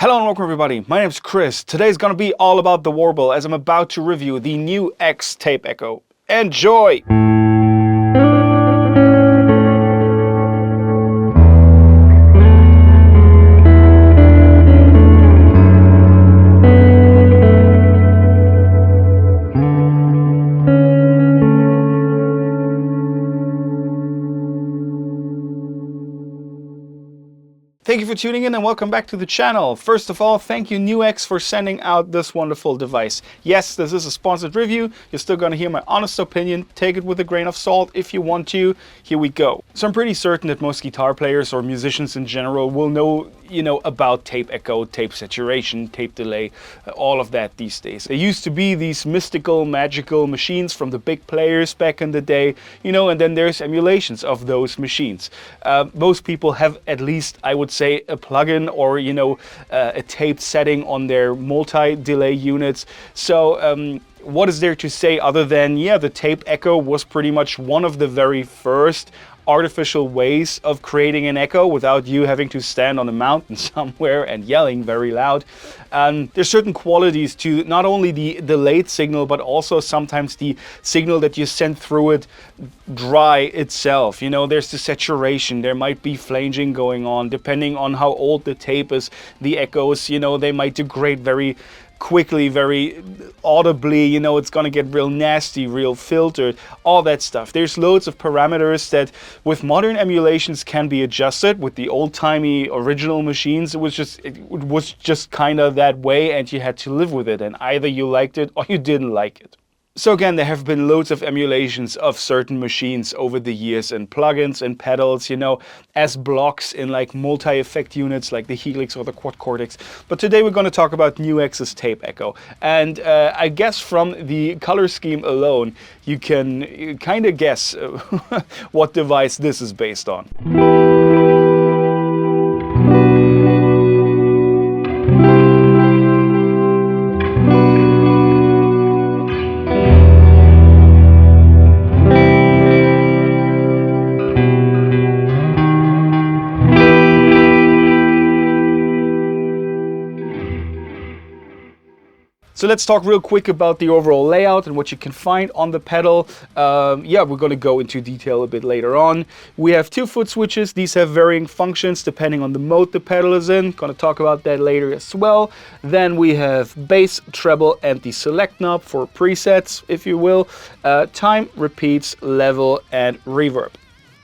Hello and welcome everybody, my name is Chris. Today's gonna be all about the Warble as I'm about to review the new NUX Tape Echo. Enjoy! Thank you for tuning in and welcome back to the channel. First of all, thank you NUX for sending out this wonderful device. Yes, this is a sponsored review. You're still going to hear my honest opinion. Take it with a grain of salt if you want to. Here we go. So I'm pretty certain that most guitar players or musicians in general will know about tape echo, tape saturation, tape delay, all of that these days. There used to be these mystical, magical machines from the big players back in the day, and then there's emulations of those machines. Most people have at least, I would say, a plugin or, a tape setting on their multi-delay units. So, what is there to say other than, the tape echo was pretty much one of the very first artificial ways of creating an echo without you having to stand on a mountain somewhere and yelling very loud. There's certain qualities to not only the delayed signal, but also sometimes the signal that you send through it dry itself. There's the saturation, there might be flanging going on. Depending on how old the tape is, the echoes, they might degrade very quickly, very audibly, it's gonna get real nasty, real filtered, all that stuff. There's loads of parameters that with modern emulations can be adjusted. With the old-timey original machines, it was just kind of that way and you had to live with it, and either you liked it or you didn't like it. So again, there have been loads of emulations of certain machines over the years, and plugins and pedals, as blocks in like multi-effect units like the Helix or the Quad Cortex. But today we're going to talk about NUX's Tape Echo. And I guess from the color scheme alone, you can kind of guess what device this is based on. So let's talk real quick about the overall layout and what you can find on the pedal. We're going to go into detail a bit later on. We have 2 foot switches. These have varying functions depending on the mode the pedal is in. Going to talk about that later as well. Then we have bass, treble, and the select knob for presets, if you will. Time, repeats, level, and reverb.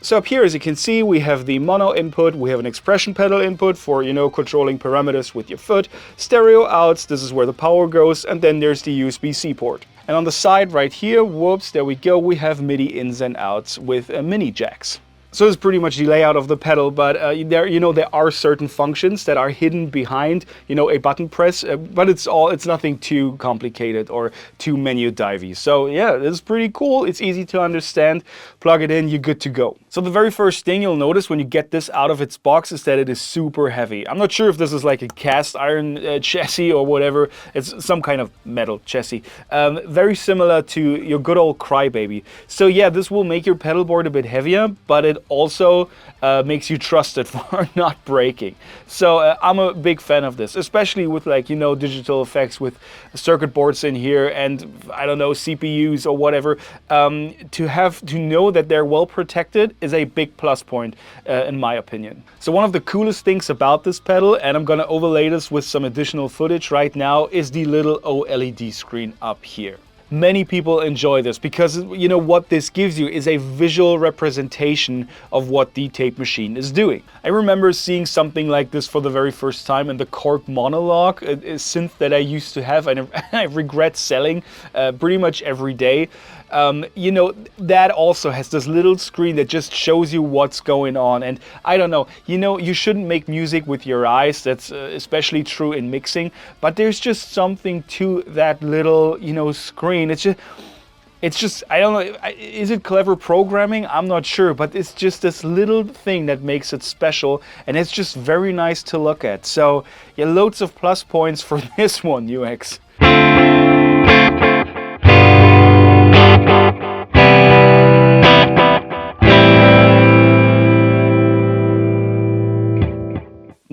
So up here, as you can see, we have the mono input, we have an expression pedal input for, controlling parameters with your foot, stereo outs, this is where the power goes, and then there's the USB-C port. And on the side right here, whoops, there we go, we have MIDI ins and outs with mini jacks. So this is pretty much the layout of the pedal, but there are certain functions that are hidden behind, a button press, but it's nothing too complicated or too menu divey. So yeah, this is pretty cool. It's easy to understand. Plug it in, you're good to go. So the very first thing you'll notice when you get this out of its box is that it is super heavy. I'm not sure if this is like a cast iron chassis or whatever. It's some kind of metal chassis. Very similar to your good old Crybaby. So yeah, this will make your pedal board a bit heavier, but it also makes you trusted for not breaking. So I'm a big fan of this, especially with digital effects with circuit boards in here and I don't know, CPUs or whatever. To know that they're well protected is a big plus point in my opinion. So one of the coolest things about this pedal, and I'm gonna overlay this with some additional footage right now, is the little OLED screen up here. Many people enjoy this because what this gives you is a visual representation of what the tape machine is doing. I remember seeing something like this for the very first time in the Korg Monologue, a synth that I used to have and I regret selling pretty much every day. That also has this little screen that just shows you what's going on. And I don't know, you shouldn't make music with your eyes. That's especially true in mixing. But there's just something to that little, screen. It's just, I don't know, is it clever programming? I'm not sure, but it's just this little thing that makes it special, and it's just very nice to look at. So, yeah, loads of plus points for this one, NUX.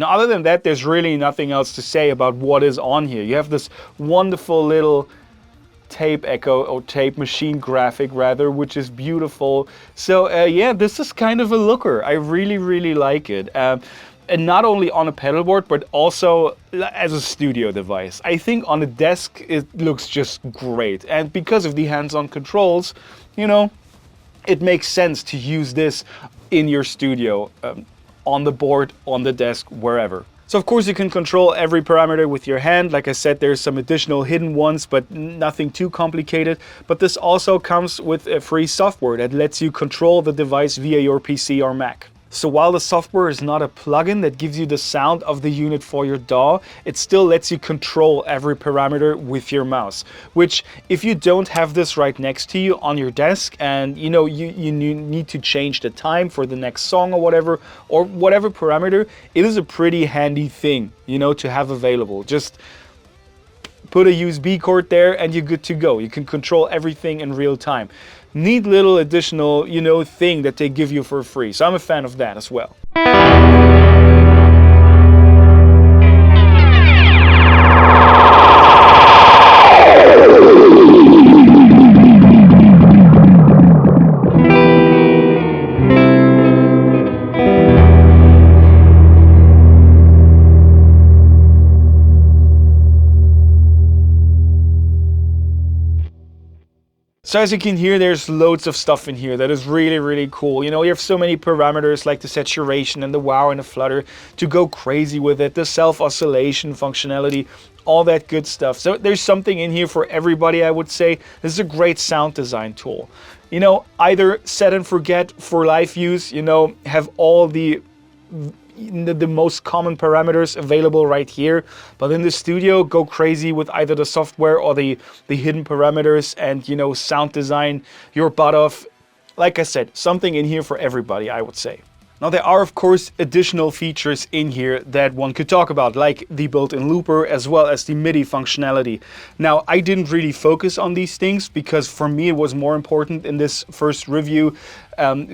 Now, other than that, there's really nothing else to say about what is on here. You have this wonderful little tape echo, or tape machine graphic rather, which is beautiful. So yeah, this is kind of a looker. I really, really like it. And not only on a pedal board, but also as a studio device. I think on a desk, it looks just great. And because of the hands-on controls, you know, it makes sense to use this in your studio, on the board, on the desk, wherever. So of course you can control every parameter with your hand. Like I said, there's some additional hidden ones, but nothing too complicated. But this also comes with a free software that lets you control the device via your PC or Mac. So while the software is not a plugin that gives you the sound of the unit for your DAW, it still lets you control every parameter with your mouse. Which, if you don't have this right next to you on your desk and you know you need to change the time for the next song or whatever parameter, it is a pretty handy thing, you know, to have available. Just put a USB cord there and you're good to go. You can control everything in real time. Neat little additional, you know, thing that they give you for free. So I'm a fan of that as well. So as you can hear, there's loads of stuff in here that is really, really cool. You know, you have so many parameters like the saturation and the wow and the flutter to go crazy with it, the self-oscillation functionality, all that good stuff. So there's something in here for everybody, I would say. This is a great sound design tool. You know, either set and forget for live use, you know, have all the most common parameters available right here, but in the studio go crazy with either the software or the hidden parameters and, you know, sound design your butt off. Like I said, something in here for everybody, I would say. Now there are of course additional features in here that one could talk about, like the built-in looper as well as the MIDI functionality. Now I didn't really focus on these things because for me it was more important in this first review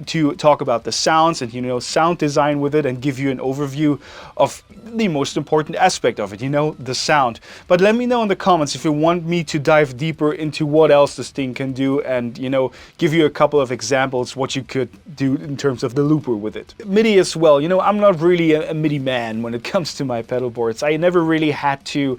to talk about the sounds and, you know, sound design with it and give you an overview of the most important aspect of it, you know, the sound. But let me know in the comments if you want me to dive deeper into what else this thing can do and, you know, give you a couple of examples what you could do in terms of the looper with it. MIDI as well, you know, I'm not really a MIDI man when it comes to my pedal boards. I never really had to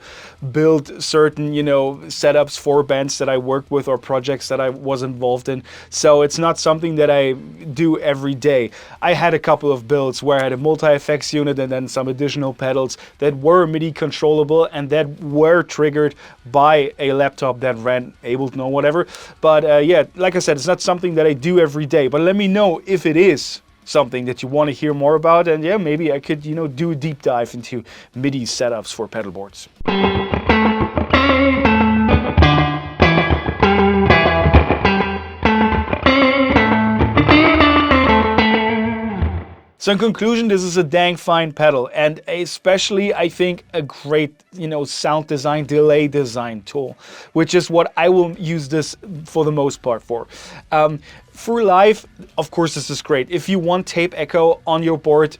build certain, you know, setups for bands that I worked with or projects that I was involved in. So it's not something that I do every day. I had a couple of builds where I had a multi-effects unit and then some additional pedals that were MIDI controllable and that were triggered by a laptop that ran Ableton or whatever. But yeah, like I said, it's not something that I do every day. But let me know if it is something that you want to hear more about, and yeah, maybe I could, you know, do a deep dive into MIDI setups for pedal boards. So in conclusion, this is a dang fine pedal, and especially I think a great, you know, sound design, delay design tool, which is what I will use this for the most part for. For live, of course, this is great. If you want tape echo on your board,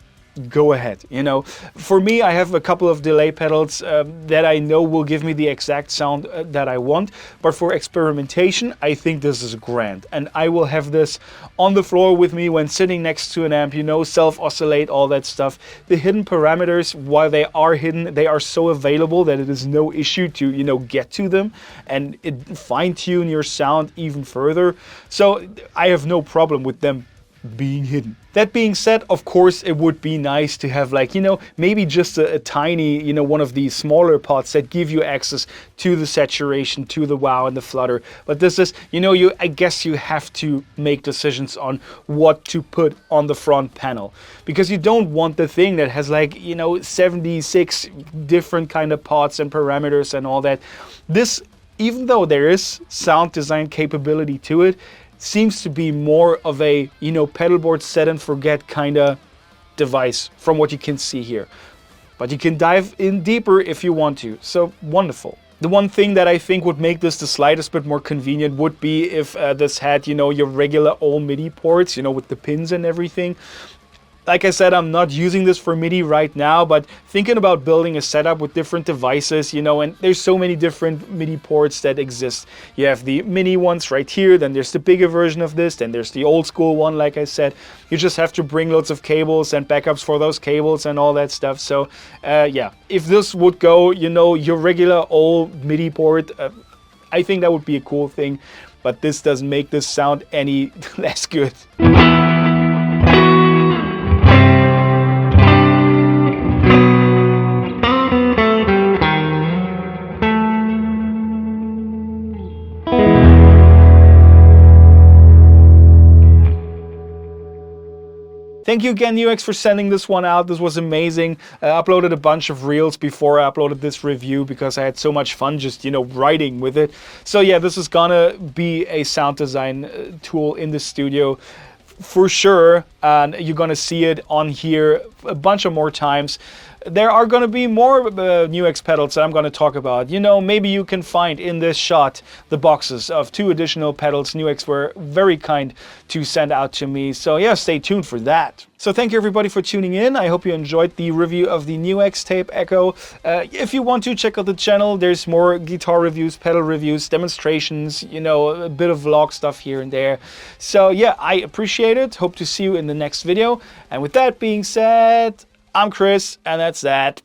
go ahead. You know, for me, I have a couple of delay pedals that I know will give me the exact sound that I want. But for experimentation, I think this is grand. And I will have this on the floor with me when sitting next to an amp, you know, self-oscillate, all that stuff. The hidden parameters, while they are hidden, they are so available that it is no issue to, you know, get to them and fine-tune your sound even further. So I have no problem with them being hidden. That being said, of course, it would be nice to have, like, you know, maybe just a tiny, you know, one of these smaller pots that give you access to the saturation, to the wow and the flutter. But this is, you know, I guess you have to make decisions on what to put on the front panel, because you don't want the thing that has, like, you know, 76 different kind of pots and parameters and all that. This, even though there is sound design capability to it, seems to be more of a, you know, pedal board set and forget kind of device from what you can see here. But you can dive in deeper if you want to. So wonderful. The one thing that I think would make this the slightest bit more convenient would be if this had, you know, your regular old MIDI ports, you know, with the pins and everything. Like I said, I'm not using this for MIDI right now, but thinking about building a setup with different devices, you know, and there's so many different MIDI ports that exist. You have the mini ones right here, then there's the bigger version of this, then there's the old school one, like I said. You just have to bring loads of cables and backups for those cables and all that stuff. So yeah, if this would go, you know, your regular old MIDI port, I think that would be a cool thing, but this doesn't make this sound any less good. Thank you again, NUX, for sending this one out. This was amazing. I uploaded a bunch of reels before I uploaded this review because I had so much fun just, you know, writing with it. So yeah, this is gonna be a sound design tool in the studio for sure, and you're gonna see it on here a bunch of more times. There are going to be more NUX pedals that I'm going to talk about. You know, maybe you can find in this shot the boxes of 2 additional pedals. NUX were very kind to send out to me. So yeah, stay tuned for that. So thank you everybody for tuning in. I hope you enjoyed the review of the NUX Tape Echo. If you want to check out the channel, there's more guitar reviews, pedal reviews, demonstrations, you know, a bit of vlog stuff here and there. So yeah, I appreciate it. Hope to see you in the next video. And with that being said, I'm Chris, and that's that.